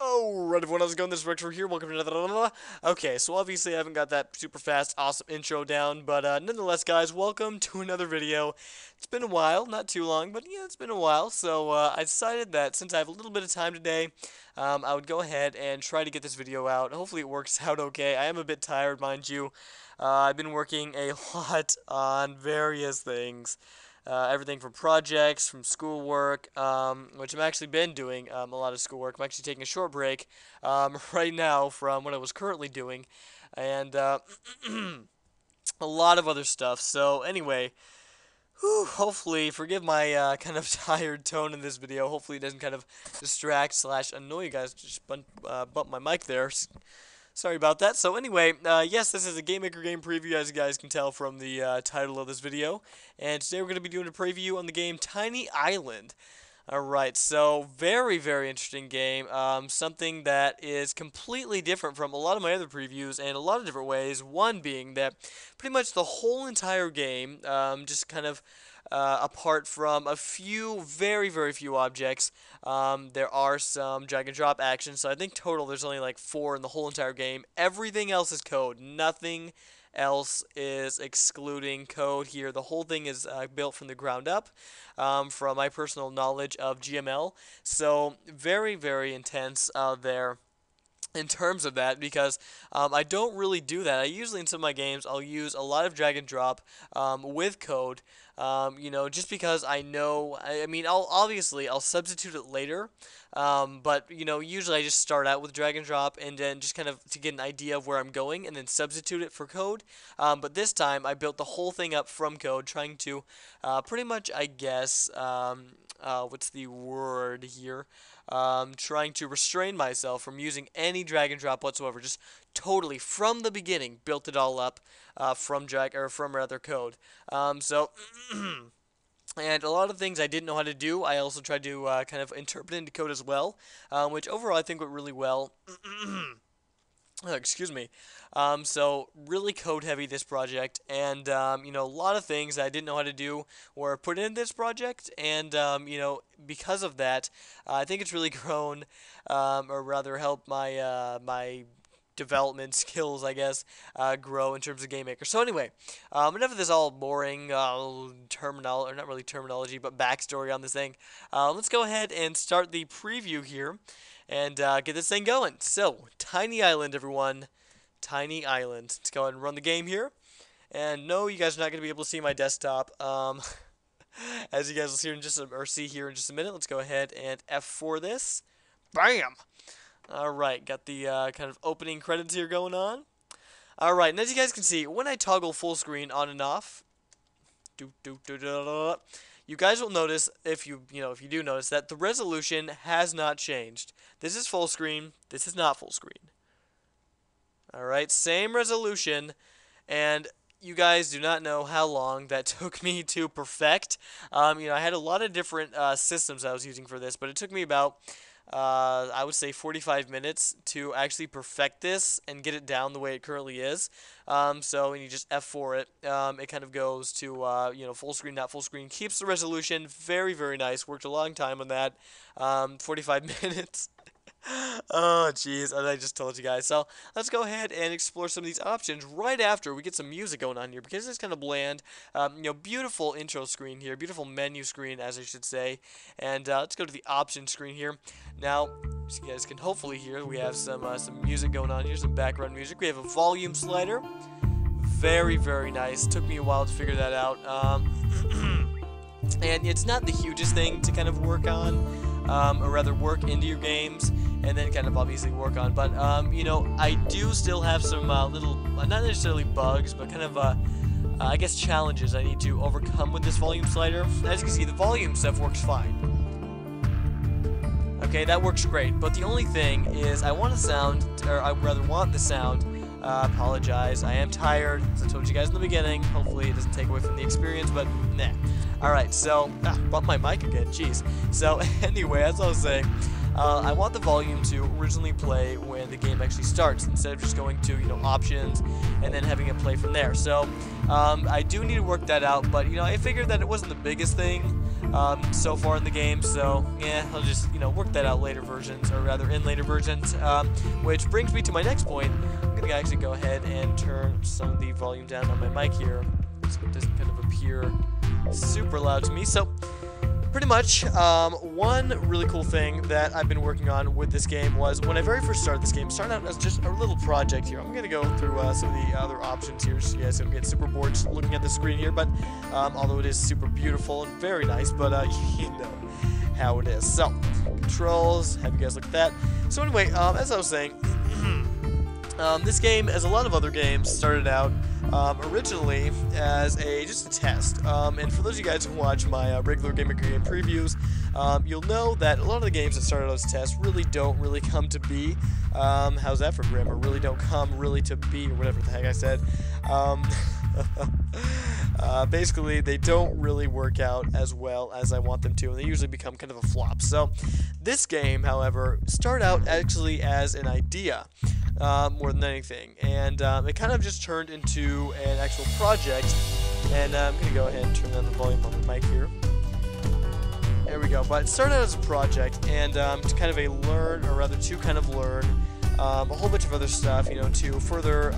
Alright everyone, how's it going? This is rexfurry here, welcome to another... Okay, so obviously I haven't got that super fast, awesome intro down, but nonetheless guys, welcome to another video. It's been a while, not too long, but yeah, it's been a while, so I decided that since I have a little bit of time today, I would go ahead and try to get this video out. Hopefully it works out okay. I am a bit tired, mind you. I've been working a lot on various things. Everything from projects, from schoolwork, which I've actually been doing a lot of schoolwork. I'm actually taking a short break right now from what I was currently doing, and a lot of other stuff. So anyway, hopefully, forgive my kind of tired tone in this video. Hopefully it doesn't kind of distract / annoy you guys. Just bump my mic there. Sorry about that. So anyway, yes, this is a Game Maker game preview, as you guys can tell from the title of this video. And today we're going to be doing a preview on the game Tiny Island. Alright, so very, very interesting game. Something that is completely different from a lot of my other previews in a lot of different ways. One being that pretty much the whole entire game, just kind of apart from a few, very, very few objects, there are some drag and drop actions. So I think total there's only like 4 in the whole entire game. Everything else is code. Nothing else is excluding code here. The whole thing is built from the ground up, from my personal knowledge of GML. So very, very intense there in terms of that, because I don't really do that. I usually in some of my games I'll use a lot of drag and drop with code, you know, just because I know, I mean, I'll substitute it later, but you know, usually I just start out with drag and drop and then just kind of to get an idea of where I'm going and then substitute it for code. But this time I built the whole thing up from code, trying to pretty much, I guess, what's the word here? Trying to restrain myself from using any drag and drop whatsoever. Just totally from the beginning built it all up from code. So and a lot of things I didn't know how to do, I also tried to kind of interpret into code as well, which overall I think went really well. Excuse me. So really code heavy this project, and you know, a lot of things I didn't know how to do were put in this project, and you know, because of that, I think it's really grown, or rather helped my my development skills, I guess, grow in terms of Game Maker. So anyway, enough of this all boring terminology, or not really terminology, but backstory on this thing. Let's go ahead and start the preview here and get this thing going. So, Tiny Island, everyone. Tiny Island. Let's go ahead and run the game here. And no, you guys are not going to be able to see my desktop. As you guys will see here in just a minute. Let's go ahead and F4 this. Bam! Alright, got the kind of opening credits here going on. Alright, and as you guys can see, when I toggle full screen on and off, you guys will notice, if you do notice, that the resolution has not changed. This is full screen, this is not full screen. Alright, same resolution, and you guys do not know how long that took me to perfect. You know, I had a lot of different systems I was using for this, but it took me about, I would say 45 minutes to actually perfect this and get it down the way it currently is. So when you just F4 it, it kind of goes to, you know, full screen, not full screen. Keeps the resolution very, very nice. Worked a long time on that. 45 minutes. Oh, jeez, I just told you guys. So, let's go ahead and explore some of these options right after we get some music going on here, because it's kind of bland. You know, beautiful intro screen here, beautiful menu screen, as I should say. And let's go to the option screen here. Now, as you guys can hopefully hear, we have some music going on here, some background music. We have a volume slider. Very, very nice. Took me a while to figure that out. And it's not the hugest thing to kind of work on, or rather work into your games, and then kind of obviously work on. But, you know, I do still have some little, not necessarily bugs, but kind of, I guess, challenges I need to overcome with this volume slider. As you can see, the volume stuff works fine. Okay, that works great, but the only thing is I want the sound, or I rather want the sound. Apologize, I am tired, as I told you guys in the beginning. Hopefully it doesn't take away from the experience, but nah. Alright, so, bump my mic again, jeez. So, anyway, as I was saying, I want the volume to originally play when the game actually starts, instead of just going to, you know, options, and then having it play from there. So, I do need to work that out, but, you know, I figured that it wasn't the biggest thing. so far in the game. So yeah, I'll just work that out later versions, or rather in later versions. Which brings me to my next point. I'm gonna actually go ahead and turn some of the volume down on my mic here, so it doesn't kind of appear super loud to me. So pretty much, one really cool thing that I've been working on with this game was when I very first started this game, it started out as just a little project here. I'm going to go through some of the other options here so you guys don't get super bored just looking at the screen here, but although it is super beautiful and very nice, but you know how it is. So, controls, have you guys look at that. So anyway, as I was saying, this game, as a lot of other games, started out originally as just a test, and for those of you guys who watch my regular Game previews, you'll know that a lot of the games that started out as tests don't really come to be. How's that for grammar? Really don't come really to be, or whatever the heck I said. Basically, they don't really work out as well as I want them to, and they usually become kind of a flop. So, this game, however, started out actually as an idea. More than anything, and it kind of just turned into an actual project, and I'm going to go ahead and turn down the volume on the mic here. There we go. But it started out as a project, and to kind of to kind of learn a whole bunch of other stuff, to further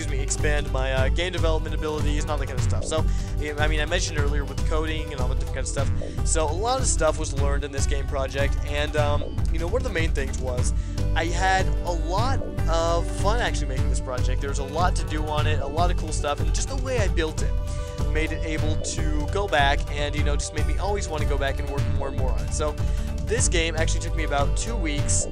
expand my game development abilities and all that kind of stuff. So, I mean, I mentioned earlier with coding and all the different kind of stuff. So, a lot of stuff was learned in this game project, and one of the main things was I had a lot of fun actually making this project. There was a lot to do on it, a lot of cool stuff, and just the way I built it made it able to go back and just made me always want to go back and work more and more on it. So, this game actually took me about 2 weeks,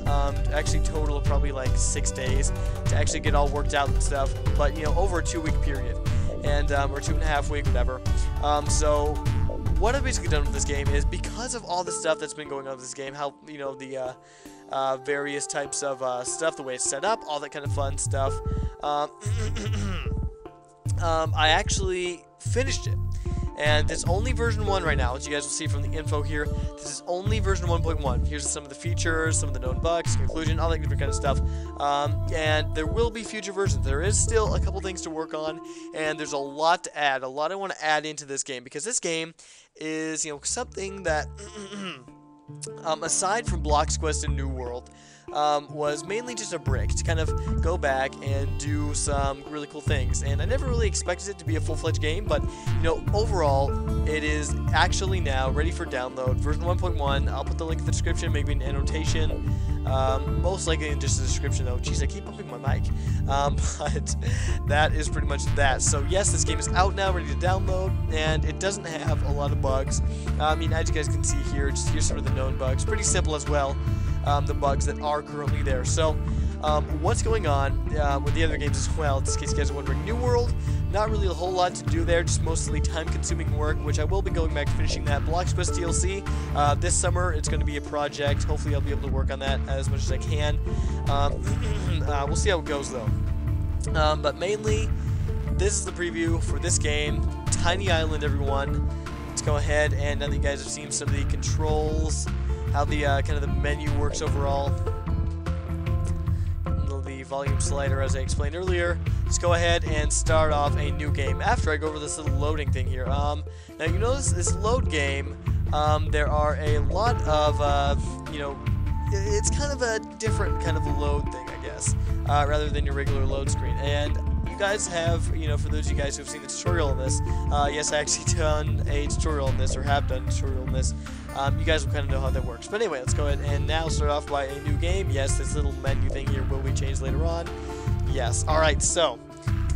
actually total of probably like 6 days to actually get all worked out and stuff, but over a 2-week period, and or 2.5 week, whatever. So what I've basically done with this game is, because of all the stuff that's been going on with this game, how the various types of stuff, the way it's set up, all that kind of fun stuff, I actually finished it. And it's only version 1 right now, as you guys will see from the info here. This is only version 1.1. Here's some of the features, some of the known bugs, conclusion, all that different kind of stuff. And there will be future versions. There is still a couple things to work on, and there's a lot to add, a lot I want to add into this game, because this game is, something that, aside from Blox Quest and New World, was mainly just a brick to kind of go back and do some really cool things. And I never really expected it to be a full-fledged game, but overall it is actually now ready for download. Version 1.1, I'll put the link in the description, maybe an annotation, most likely in just the description though. Jeez, I keep bumping my mic. But that is pretty much that. So yes, this game is out now, ready to download, and it doesn't have a lot of bugs. I mean, as you guys can see here, just here's some of the known bugs. Pretty simple as well. The bugs that are currently there. So, what's going on with the other games as well, just in case you guys are wondering. New World, not really a whole lot to do there, just mostly time-consuming work, which I will be going back to finishing that. Blox Quest DLC, this summer, it's going to be a project. Hopefully, I'll be able to work on that as much as I can. We'll see how it goes, though. But mainly, this is the preview for this game. Tiny Island, everyone. Let's go ahead, and now that you guys have seen some of the controls, how the kind of the menu works overall, the volume slider as I explained earlier. Let's go ahead and start off a new game after I go over this little loading thing here. Now you notice this load game, there are a lot of it's kind of a different kind of load thing, I guess, rather than your regular load screen. And you guys have, for those of you guys who have seen the tutorial on this, yes, I actually done a tutorial on this, or have done a tutorial on this. You guys will kind of know how that works. But anyway, let's go ahead and now start off by a new game. Yes, this little menu thing here will be changed later on. Yes. Alright, so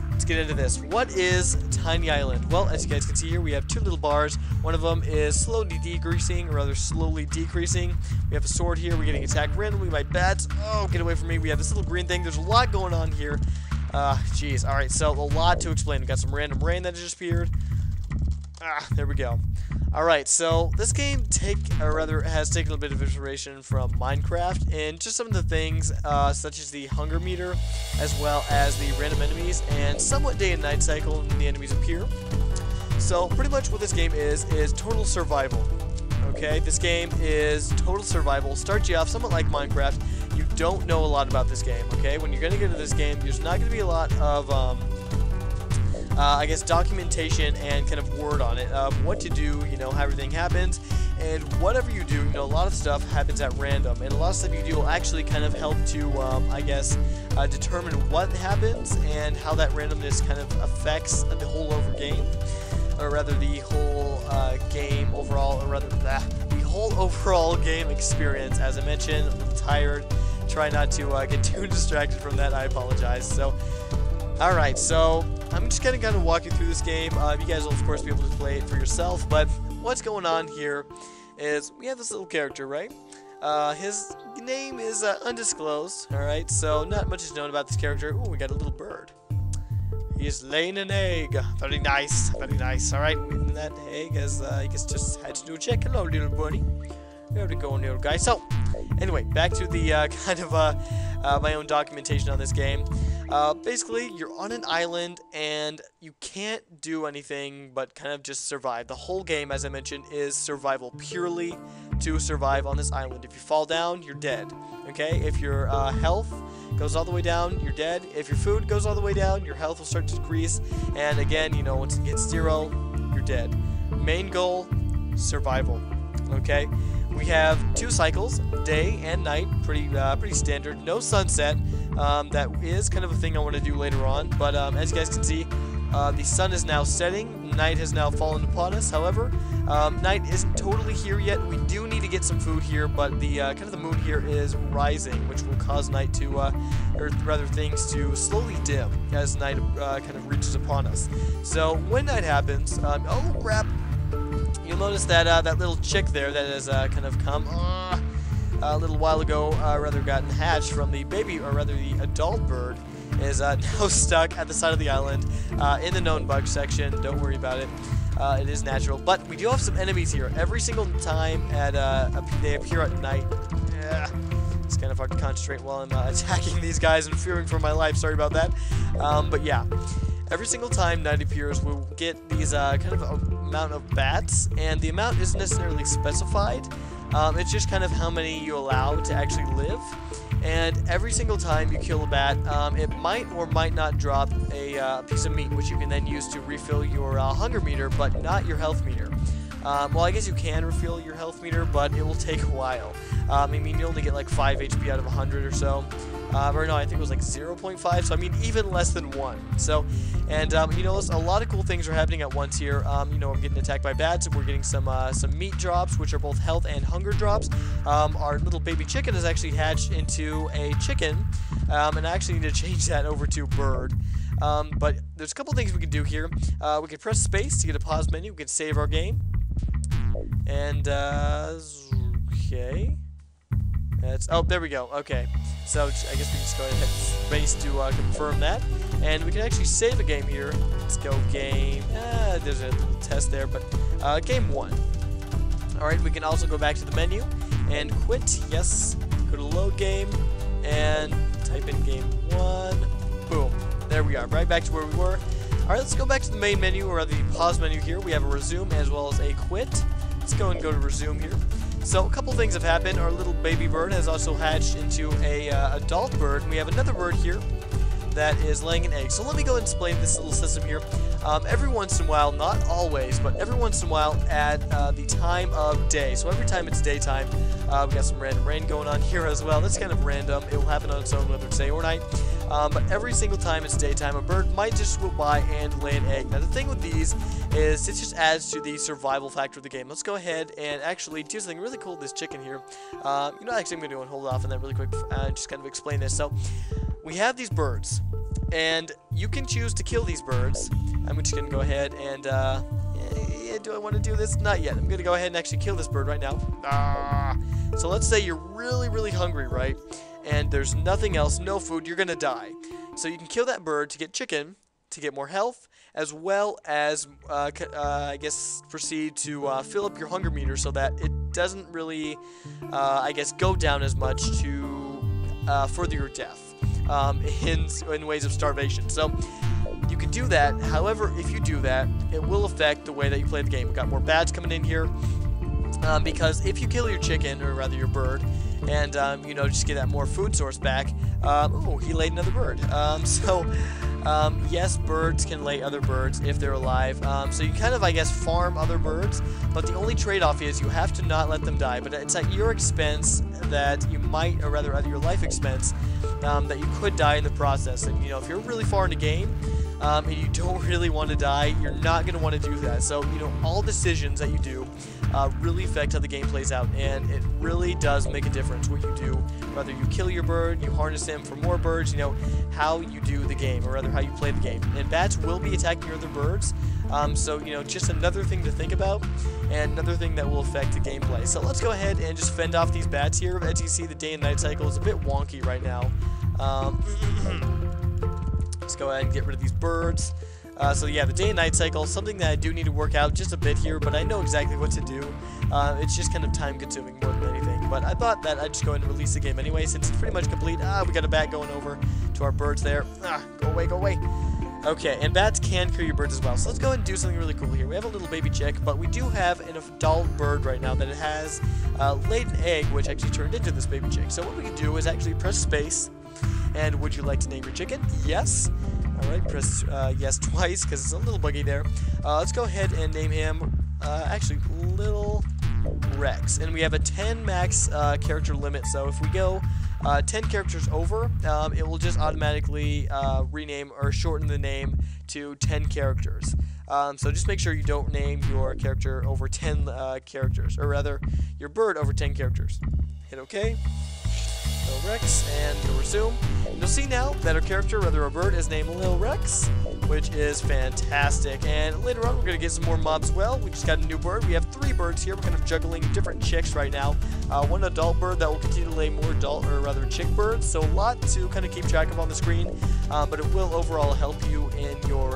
let's get into this. What is Tiny Island? Well, as you guys can see here, we have 2 little bars. One of them is slowly decreasing, or rather slowly decreasing. We have a sword here. We're getting attacked randomly by bats. Oh, get away from me. We have this little green thing. There's a lot going on here. Jeez. Alright, so a lot to explain. We got some random rain that just appeared. There we go. Alright, so this game has taken a bit of inspiration from Minecraft, and just some of the things, such as the hunger meter, as well as the random enemies, and somewhat day and night cycle when the enemies appear. So, pretty much what this game is total survival. Okay, this game is total survival. Starts you off somewhat like Minecraft. You don't know a lot about this game, okay? When you're going to get into this game, there's not going to be a lot of, I guess, documentation and kind of word on it of what to do, you know, how everything happens. And whatever you do, you know, a lot of stuff happens at random, and a lot of stuff you do will actually kind of help to, I guess, determine what happens and how that randomness kind of affects the whole over game, or rather the whole game overall, or rather the whole overall game experience. As I mentioned, I'm a little tired. Try not to get too distracted from that. I apologize. So, all right. So I'm just gonna kind of walk you through this game. You guys will of course be able to play it for yourself, but what's going on here is we have this little character, right? His name is undisclosed, alright? So not much is known about this character. Ooh, we got a little bird. He's laying an egg. Very nice, very nice. Alright, that egg has, I guess, just hatched a new chick. Hello, little bunny. There we go, little guy. So, anyway, back to the kind of my own documentation on this game. Basically, you're on an island, and you can't do anything but kind of just survive. The whole game, as I mentioned, is survival, purely to survive on this island. If you fall down, you're dead, okay? If your health goes all the way down, you're dead. If your food goes all the way down, your health will start to decrease, and again, you know, once it hits 0, you're dead. Main goal, survival, okay? We have 2 cycles, day and night, pretty standard. No sunset. That is kind of a thing I want to do later on. But as you guys can see, the sun is now setting. Night has now fallen upon us. However, night isn't totally here yet. We do need to get some food here, but the kind of the moon here is rising, which will cause night to, or rather things to slowly dim as night kind of reaches upon us. So when night happens, oh crap! You'll notice that that little chick there that has kind of come a little while ago, rather gotten hatched from the baby, or rather the adult bird, is now stuck at the side of the island in the known bug section. Don't worry about it. It is natural. But we do have some enemies here. Every single time they appear at night. It's kind of hard to concentrate while I'm attacking these guys and fearing for my life. Sorry about that. But yeah. Every single time night appears, we'll get these kind of amount of bats, and the amount isn't necessarily specified. It's just kind of how many you allow to actually live. And every single time you kill a bat, it might or might not drop a piece of meat, which you can then use to refill your hunger meter, but not your health meter. Well, I guess you can refill your health meter, but it will take a while. I mean, you only get like 5 HP out of 100 or so. Or no, I think it was like 0.5, so I mean even less than 1. So, and you know, a lot of cool things are happening at once here. You know, I'm getting attacked by bats, and we're getting some meat drops, which are both health and hunger drops. Our little baby chicken has actually hatched into a chicken, and I actually need to change that over to bird. But there's a couple things we can do here. We can press space to get a pause menu. We can save our game. And, okay. Oh, there we go. Okay. So, I guess we can just go ahead and hit space to confirm that. And we can actually save a game here. Let's go game... there's a little test there, but game 1. Alright, we can also go back to the menu and quit. Yes. Go to load game and type in game 1. Boom. There we are. Right back to where we were. Alright, let's go back to the main menu, or the pause menu here. We have a resume as well as a quit. Let's go and go to resume here. So a couple things have happened. Our little baby bird has also hatched into a adult bird. We have another bird here that is laying an egg. So let me go and explain this little system here. Every once in a while, not always, but every once in a while at the time of day. So every time it's daytime, we got some random rain going on here as well. That's kind of random. It will happen on its own whether it's day or night. But every single time it's daytime, a bird might just swoop by and lay an egg. Now the thing with these is it just adds to the survival factor of the game. Let's go ahead and actually do something really cool with this chicken here. You know, actually I'm going to go and hold off on that really quick and just kind of explain this. So we have these birds, and you can choose to kill these birds. I'm just going to go ahead and, do I want to do this? Not yet. I'm going to go ahead and actually kill this bird right now. So let's say you're really, really hungry, right? And there's nothing else, no food, you're going to die. So you can kill that bird to get chicken, to get more health, as well as, I guess, proceed to fill up your hunger meter so that it doesn't really, I guess, go down as much to further your death in ways of starvation. So you can do that. However, if you do that, it will affect the way that you play the game. We've got more bats coming in here. Because if you kill your chicken, or rather your bird, and you know, just get that more food source back. Oh, he laid another bird. Yes, birds can lay other birds if they're alive. So you kind of, I guess, farm other birds, but the only trade-off is you have to not let them die. But it's at your expense that you might, or rather at your life expense, that you could die in the process. And you know, if you're really far in the game, and you don't really want to die, you're not going to want to do that. So, you know, all decisions that you do really affect how the game plays out, and it really does make a difference what you do. Whether you kill your bird, you harness him for more birds, you know, how you do the game, or rather how you play the game. And bats will be attacking your other birds, so, you know, just another thing to think about, and another thing that will affect the gameplay. So let's go ahead and just fend off these bats here. As you see, the day and night cycle is a bit wonky right now. Let's go ahead and get rid of these birds. So yeah, the day and night cycle, something that I do need to work out just a bit here, but I know exactly what to do. It's just kind of time consuming more than anything. But I thought that I'd just go ahead and release the game anyway, since it's pretty much complete. We got a bat going over to our birds there. Go away, go away. Okay, and bats can kill your birds as well. So let's go ahead and do something really cool here. We have a little baby chick, but we do have an adult bird right now that it has laid an egg, which actually turned into this baby chick. So what we can do is actually press space. And would you like to name your chicken? Yes. Alright, press yes twice because it's a little buggy there. Let's go ahead and name him, actually, Little Rex. And we have a 10 max character limit, so if we go 10 characters over, it will just automatically rename or shorten the name to 10 characters. So just make sure you don't name your character over 10 characters, or rather, your bird over 10 characters. Hit OK. Little Rex, and you'll resume. You'll see now that our character, rather our bird, is named Lil Rex, which is fantastic. And later on, we're going to get some more mobs as well. We just got a new bird. We have 3 birds here. We're kind of juggling different chicks right now. One adult bird that will continue to lay more adult, or rather chick birds. So a lot to kind of keep track of on the screen, but it will overall help you in your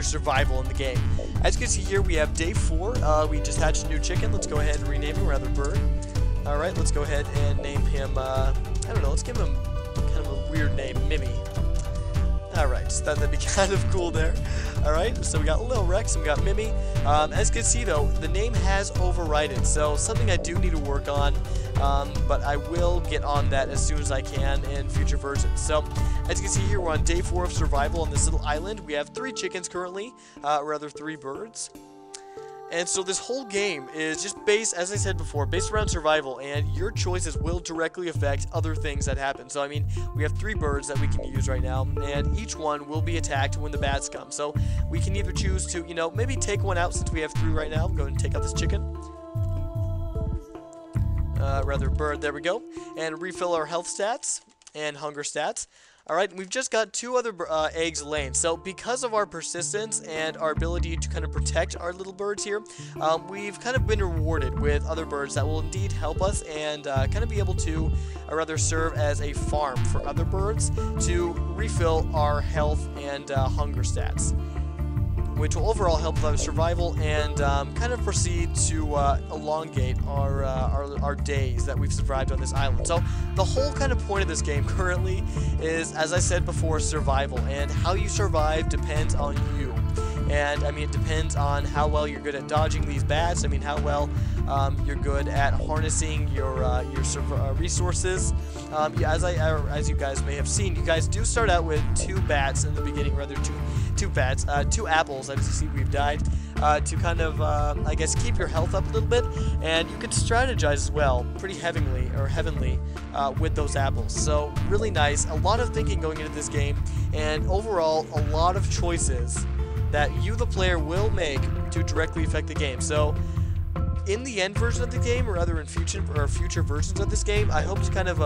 survival in the game. As you can see here, we have day 4. We just hatched a new chicken. Let's go ahead and rename him, rather bird. Alright, let's go ahead and name him, I don't know, let's give him kind of a weird name, Mimi. Alright, so that'd be kind of cool there. Alright, so we got Lil Rex and we got Mimi. As you can see though, the name has overridden, so something I do need to work on, but I will get on that as soon as I can in future versions. So, as you can see here, we're on day 4 of survival on this little island. We have 3 chickens currently, rather 3 birds. And so this whole game is just based, as I said before, based around survival, and your choices will directly affect other things that happen. So, I mean, we have 3 birds that we can use right now, and each one will be attacked when the bats come. So, we can either choose to, you know, maybe take one out since we have 3 right now. Go ahead and take out this chicken. Rather bird, there we go. And refill our health stats and hunger stats. Alright, we've just got 2 other eggs laying. So because of our persistence and our ability to kind of protect our little birds here, we've kind of been rewarded with other birds that will indeed help us and kind of be able to, or rather serve as a farm for other birds to refill our health and hunger stats, which will overall help with our survival and kind of proceed to elongate our days that we've survived on this island. So the whole kind of point of this game currently is, as I said before, survival, and how you survive depends on you. And I mean, it depends on how well you're good at dodging these bats. I mean, how well you're good at harnessing your resources. As you guys may have seen, you guys do start out with 2 bats in the beginning, rather 2 apples. As you see, we've died to kind of, I guess, keep your health up a little bit, and you can strategize as well, pretty heavenly with those apples. So really nice. A lot of thinking going into this game, and overall, a lot of choices that you, the player, will make to directly affect the game. So, in the end version of the game, or rather in future versions of this game, I hope to kind of,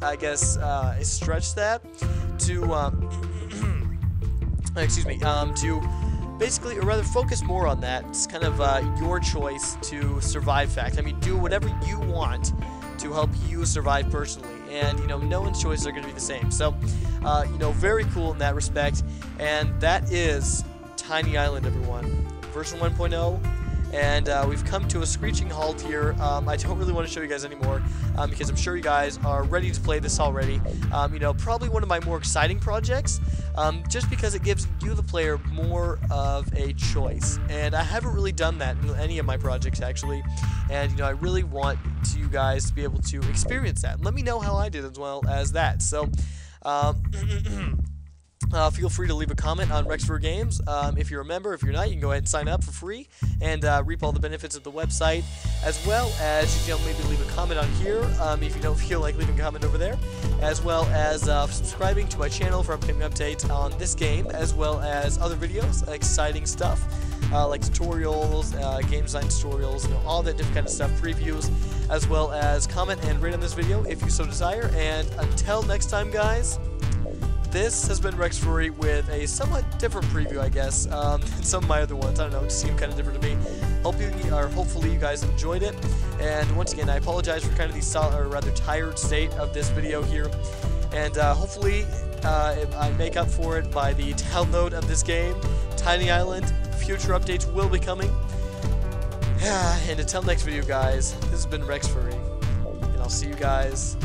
I guess, stretch that to, excuse me, to basically, or rather focus more on that. It's kind of your choice to survive fact. I mean, do whatever you want to help you survive personally, and, you know, no one's choices are going to be the same. So, you know, very cool in that respect, and that is Tiny Island, everyone. Version 1.0, and we've come to a screeching halt here. I don't really want to show you guys anymore because I'm sure you guys are ready to play this already. You know, probably one of my more exciting projects, just because it gives you, the player, more of a choice. And I haven't really done that in any of my projects, actually. And, you know, I really want you guys to be able to experience that. Let me know how I did as well as that. So, feel free to leave a comment on Rexfurry Games. If you're a member, if you're not, you can go ahead and sign up for free and reap all the benefits of the website, as well as, you know, maybe leave a comment on here if you don't feel like leaving a comment over there, as well as subscribing to my channel for upcoming updates on this game, as well as other videos, exciting stuff like tutorials, game design tutorials, you know, all that different kind of stuff, previews, as well as comment and rate on this video if you so desire. And until next time, guys, this has been Rexfurry with a somewhat different preview, I guess, than some of my other ones. I don't know, it just seemed kind of different to me. Hopefully you guys enjoyed it. And once again, I apologize for kind of the rather tired state of this video here. And hopefully I make up for it by the download of this game, Tiny Island. Future updates will be coming. And until next video, guys, this has been Rexfurry, and I'll see you guys